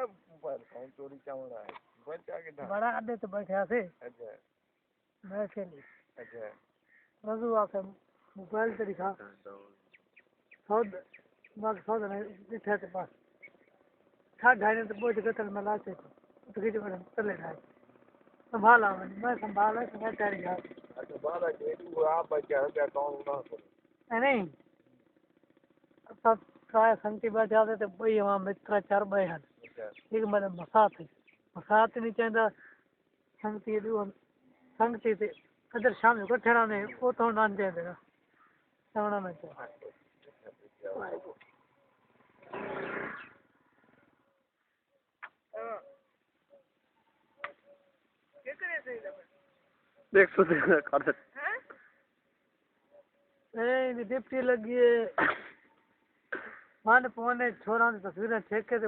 mobile phone चोरी क्यों रहा है बच्चा के था बड़ा अड्डे तो बैठे थे अच्छा बैठे नहीं अच्छा रजू आके मोबाइल से दिखा सौद बाग सौद ने दिखे के पास था ढाई तो बोझ के तल में लाते तो किसी को चले जाए संभाला मैं संभाला तो मैं तेरी यार अच्छा बाला के तू आप बच्चा है क्या कौन ना नहीं सब काय संगति बैठे थे तो भाई वहाँ मित्र चार भाई हैं अच्छा एक मैंने मसात नहीं चाहता संगति दो संगति थे अदर शाम को ठहरा ने वो तो नान दे देगा समझना मैं तो क्या करे थे देख सो कर ए डिप्टी लगी है मान पौने छोरा की तस्वीरें ठेके ते